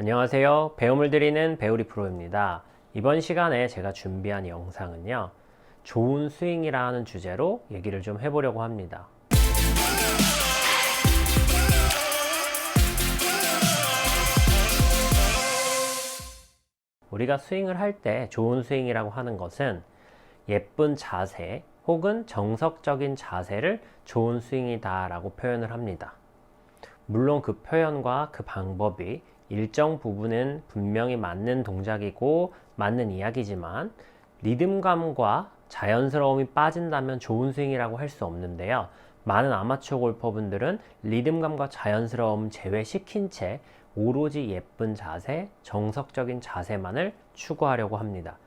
안녕하세요. 배움을 드리는 배우리 프로입니다. 이번 시간에 제가 준비한 영상은요, 좋은 스윙이라는 주제로 얘기를 좀 해보려고 합니다. 우리가 스윙을 할 때 좋은 스윙이라고 하는 것은 예쁜 자세 혹은 정석적인 자세를 좋은 스윙이다 라고 표현을 합니다. 물론 그 표현과 그 방법이 일정 부분은 분명히 맞는 동작이고 맞는 이야기지만 리듬감과 자연스러움이 빠진다면 좋은 스윙이라고 할 수 없는데요. 많은 아마추어 골퍼분들은 리듬감과 자연스러움 제외시킨 채 오로지 예쁜 자세, 정석적인 자세만을 추구하려고 합니다.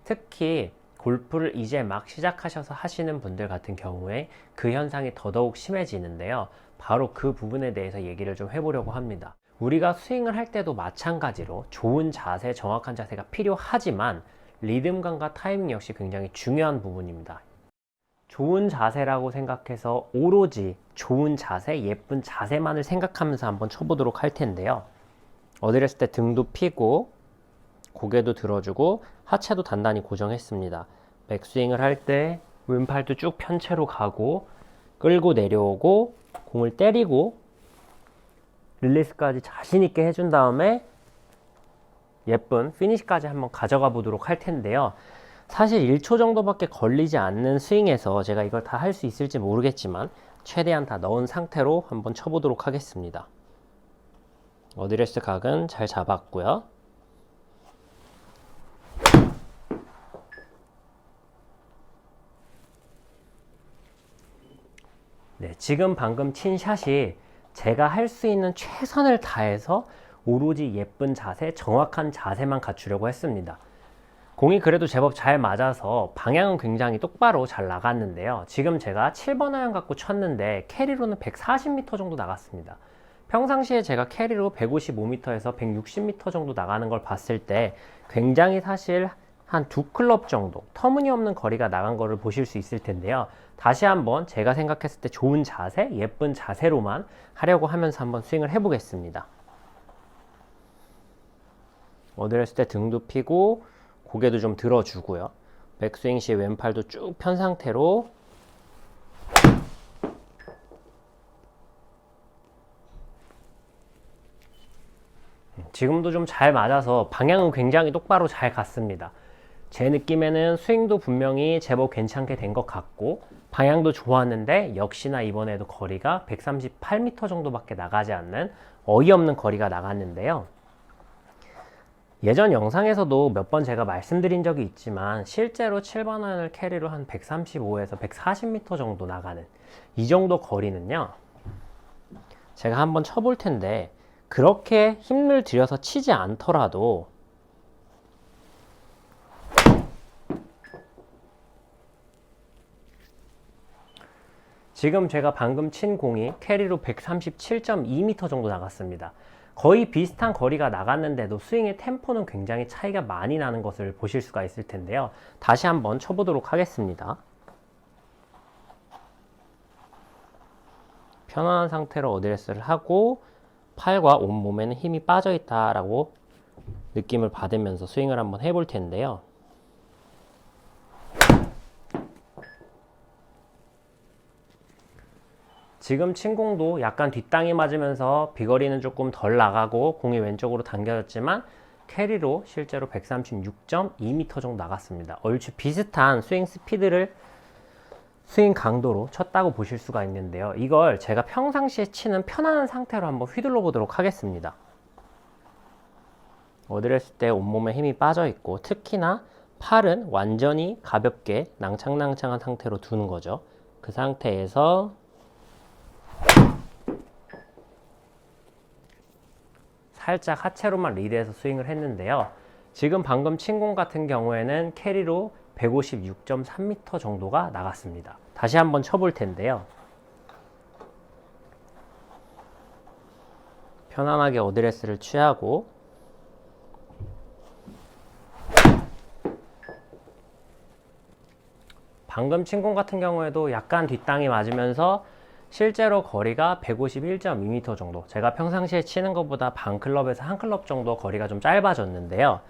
특히 골프를 이제 막 시작하셔서 하시는 분들 같은 경우에 그 현상이 더더욱 심해지는데요. 바로 그 부분에 대해서 얘기를 좀 해보려고 합니다. 우리가 스윙을 할 때도 마찬가지로 좋은 자세, 정확한 자세가 필요하지만 리듬감과 타이밍 역시 굉장히 중요한 부분입니다. 좋은 자세라고 생각해서 오로지 좋은 자세, 예쁜 자세만을 생각하면서 한번 쳐보도록 할 텐데요. 어드레스 때 등도 펴고 고개도 들어주고 하체도 단단히 고정했습니다. 백스윙을 할 때 왼팔도 쭉 편 채로 가고 끌고 내려오고 공을 때리고 릴리스까지 자신있게 해준 다음에 예쁜 피니시까지 한번 가져가 보도록 할 텐데요. 사실 1초 정도밖에 걸리지 않는 스윙에서 제가 이걸 다 할 수 있을지 모르겠지만 최대한 다 넣은 상태로 한번 쳐보도록 하겠습니다. 어드레스 각은 잘 잡았고요. 네, 지금 방금 친 샷이 제가 할 수 있는 최선을 다해서 오로지 예쁜 자세, 정확한 자세만 갖추려고 했습니다. 공이 그래도 제법 잘 맞아서 방향은 굉장히 똑바로 잘 나갔는데요. 지금 제가 7번 아이언 갖고 쳤는데 캐리로는 140m 정도 나갔습니다. 평상시에 제가 캐리로 155m에서 160m 정도 나가는 걸 봤을 때 굉장히 사실 한 두 클럽 정도 터무니없는 거리가 나간 거를 보실 수 있을 텐데요. 다시 한번 제가 생각했을 때 좋은 자세, 예쁜 자세로만 하려고 하면서 한번 스윙을 해보겠습니다. 어드레스 때 등도 펴고 고개도 좀 들어주고요. 백스윙 시 왼팔도 쭉 편 상태로 지금도 좀 잘 맞아서 방향은 굉장히 똑바로 잘 갔습니다. 제 느낌에는 스윙도 분명히 제법 괜찮게 된 것 같고 방향도 좋았는데 역시나 이번에도 거리가 138m 정도밖에 나가지 않는 어이없는 거리가 나갔는데요. 예전 영상에서도 몇 번 제가 말씀드린 적이 있지만 실제로 7번 아이언을 캐리로 한 135에서 140m 정도 나가는 이 정도 거리는요, 제가 한번 쳐볼 텐데 그렇게 힘을 들여서 치지 않더라도 지금 제가 방금 친 공이 캐리로 137.2m 정도 나갔습니다. 거의 비슷한 거리가 나갔는데도 스윙의 템포는 굉장히 차이가 많이 나는 것을 보실 수가 있을 텐데요. 다시 한번 쳐보도록 하겠습니다. 편안한 상태로 어드레스를 하고 팔과 온몸에는 힘이 빠져 있다라고 느낌을 받으면서 스윙을 한번 해볼 텐데요. 지금 친 공도 약간 뒷땅이 맞으면서 비거리는 조금 덜 나가고 공이 왼쪽으로 당겨졌지만 캐리로 실제로 136.2m 정도 나갔습니다. 얼추 비슷한 스윙 스피드를 스윙 강도로 쳤다고 보실 수가 있는데요. 이걸 제가 평상시에 치는 편안한 상태로 한번 휘둘러 보도록 하겠습니다. 어드레스 때 온몸에 힘이 빠져 있고 특히나 팔은 완전히 가볍게 낭창낭창한 상태로 두는 거죠. 그 상태에서 살짝 하체로만 리드해서 스윙을 했는데요. 지금 방금 친 공 같은 경우에는 캐리로 156.3m 정도가 나갔습니다. 다시 한번 쳐볼 텐데요. 편안하게 어드레스를 취하고 방금 친 공 같은 경우에도 약간 뒷땅이 맞으면서 실제로 거리가 151.2m 정도, 제가 평상시에 치는 것보다 반 클럽에서 한 클럽 정도 거리가 좀 짧아졌는데요.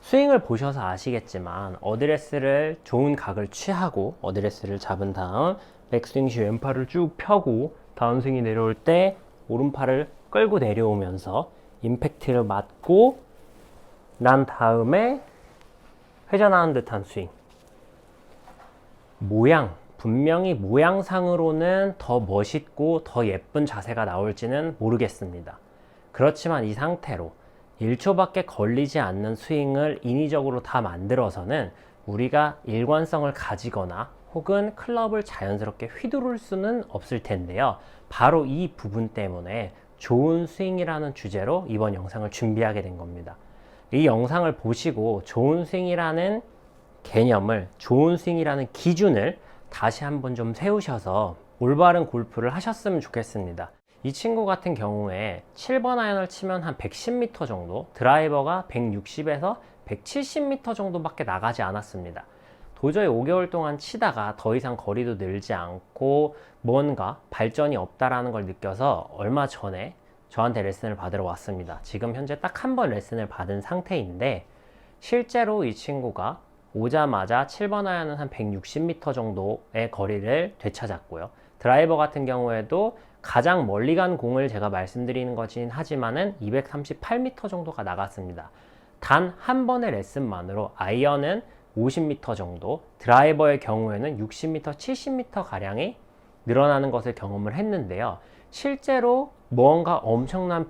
스윙을 보셔서 아시겠지만 어드레스를 좋은 각을 취하고 어드레스를 잡은 다음 백스윙 시 왼팔을 쭉 펴고 다운스윙이 내려올 때 오른팔을 끌고 내려오면서 임팩트를 맞고 난 다음에 회전하는 듯한 스윙. 분명히 모양상으로는 더 멋있고 더 예쁜 자세가 나올지는 모르겠습니다. 그렇지만 이 상태로 1초밖에 걸리지 않는 스윙을 인위적으로 다 만들어서는 우리가 일관성을 가지거나 혹은 클럽을 자연스럽게 휘두를 수는 없을 텐데요. 바로 이 부분 때문에 좋은 스윙이라는 주제로 이번 영상을 준비하게 된 겁니다. 이 영상을 보시고 좋은 스윙이라는 개념을, 좋은 스윙이라는 기준을 다시 한번 좀 세우셔서 올바른 골프를 하셨으면 좋겠습니다. 이 친구 같은 경우에 7번 아이언을 치면 한 110m 정도, 드라이버가 160에서 170m 정도밖에 나가지 않았습니다. 도저히 5개월 동안 치다가 더 이상 거리도 늘지 않고 뭔가 발전이 없다라는 걸 느껴서 얼마 전에 저한테 레슨을 받으러 왔습니다. 지금 현재 딱 한 번 레슨을 받은 상태인데, 실제로 이 친구가 오자마자 7번 아이언은 한 160m 정도의 거리를 되찾았고요. 드라이버 같은 경우에도 가장 멀리 간 공을 제가 말씀드리는 거긴 하지만은 238m 정도가 나갔습니다. 단 한 번의 레슨만으로 아이언은 50m 정도, 드라이버의 경우에는 60m, 70m 가량이 늘어나는 것을 경험을 했는데요. 실제로 뭔가 엄청난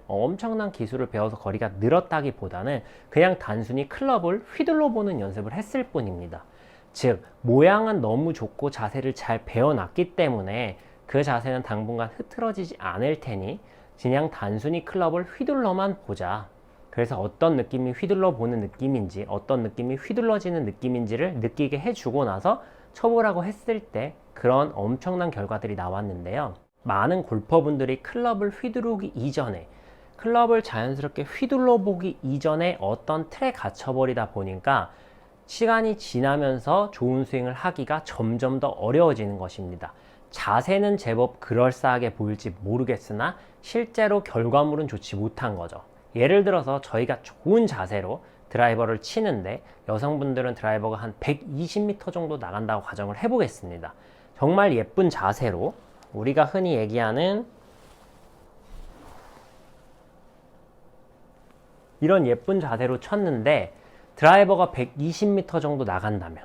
엄청난 기술을 배워서 거리가 늘었다기보다는 그냥 단순히 클럽을 휘둘러 보는 연습을 했을 뿐입니다. 즉, 모양은 너무 좋고 자세를 잘 배워놨기 때문에 그 자세는 당분간 흐트러지지 않을 테니 그냥 단순히 클럽을 휘둘러만 보자. 그래서 어떤 느낌이 휘둘러 보는 느낌인지, 어떤 느낌이 휘둘러지는 느낌인지를 느끼게 해주고 나서 쳐보라고 했을 때 그런 엄청난 결과들이 나왔는데요. 많은 골퍼분들이 클럽을 휘두르기 이전에, 클럽을 자연스럽게 휘둘러 보기 이전에 어떤 틀에 갇혀버리다 보니까 시간이 지나면서 좋은 스윙을 하기가 점점 더 어려워지는 것입니다. 자세는 제법 그럴싸하게 보일지 모르겠으나 실제로 결과물은 좋지 못한 거죠. 예를 들어서 저희가 좋은 자세로 드라이버를 치는데 여성분들은 드라이버가 한 120m 정도 나간다고 가정을 해보겠습니다. 정말 예쁜 자세로 우리가 흔히 얘기하는 이런 예쁜 자세로 쳤는데 드라이버가 120m 정도 나간다면,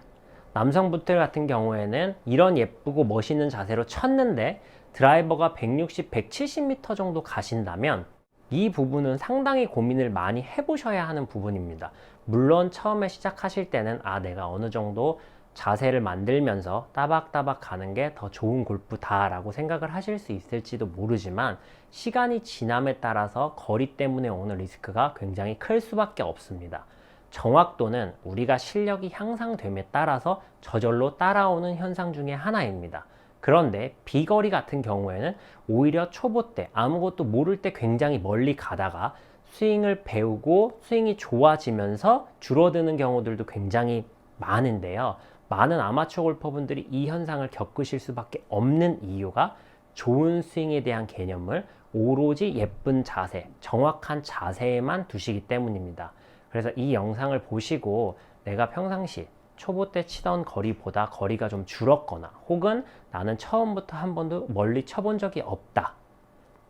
남성분들 같은 경우에는 이런 예쁘고 멋있는 자세로 쳤는데 드라이버가 160, 170m 정도 가신다면 이 부분은 상당히 고민을 많이 해보셔야 하는 부분입니다. 물론 처음에 시작하실 때는 내가 어느 정도 자세를 만들면서 따박따박 가는 게 더 좋은 골프다 라고 생각을 하실 수 있을지도 모르지만, 시간이 지남에 따라서 거리 때문에 오는 리스크가 굉장히 클 수밖에 없습니다. 정확도는 우리가 실력이 향상됨에 따라서 저절로 따라오는 현상 중에 하나입니다. 그런데 비거리 같은 경우에는 오히려 초보 때, 아무것도 모를 때 굉장히 멀리 가다가 스윙을 배우고 스윙이 좋아지면서 줄어드는 경우들도 굉장히 많은데요. 많은 아마추어 골퍼분들이 이 현상을 겪으실 수밖에 없는 이유가 좋은 스윙에 대한 개념을 오로지 예쁜 자세, 정확한 자세에만 두시기 때문입니다. 그래서 이 영상을 보시고 내가 평상시 초보 때 치던 거리보다 거리가 좀 줄었거나, 혹은 나는 처음부터 한 번도 멀리 쳐본 적이 없다,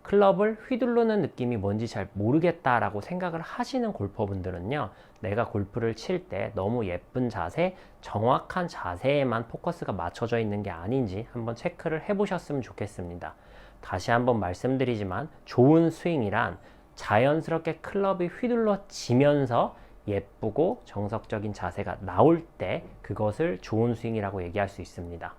클럽을 휘두르는 느낌이 뭔지 잘 모르겠다라고 생각을 하시는 골퍼분들은요, 내가 골프를 칠 때 너무 예쁜 자세, 정확한 자세에만 포커스가 맞춰져 있는 게 아닌지 한번 체크를 해보셨으면 좋겠습니다. 다시 한번 말씀드리지만 좋은 스윙이란 자연스럽게 클럽이 휘둘러지면서 예쁘고 정석적인 자세가 나올 때 그것을 좋은 스윙이라고 얘기할 수 있습니다.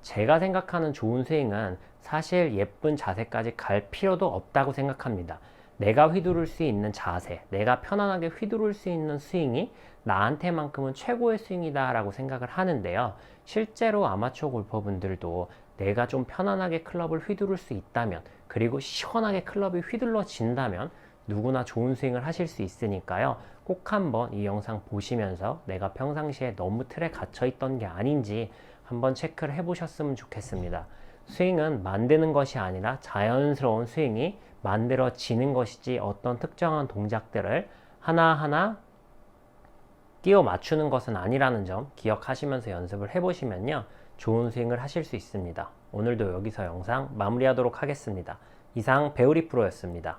제가 생각하는 좋은 스윙은 사실 예쁜 자세까지 갈 필요도 없다고 생각합니다. 내가 휘두를 수 있는 자세, 내가 편안하게 휘두를 수 있는 스윙이 나한테만큼은 최고의 스윙이다 라고 생각을 하는데요. 실제로 아마추어 골퍼분들도 내가 좀 편안하게 클럽을 휘두를 수 있다면, 그리고 시원하게 클럽이 휘둘러진다면 누구나 좋은 스윙을 하실 수 있으니까요. 꼭 한번 이 영상 보시면서 내가 평상시에 너무 틀에 갇혀 있던 게 아닌지 한번 체크를 해보셨으면 좋겠습니다. 스윙은 만드는 것이 아니라 자연스러운 스윙이 만들어지는 것이지 어떤 특정한 동작들을 하나하나 끼워 맞추는 것은 아니라는 점 기억하시면서 연습을 해보시면요. 좋은 스윙을 하실 수 있습니다. 오늘도 여기서 영상 마무리하도록 하겠습니다. 이상 배우리 프로였습니다.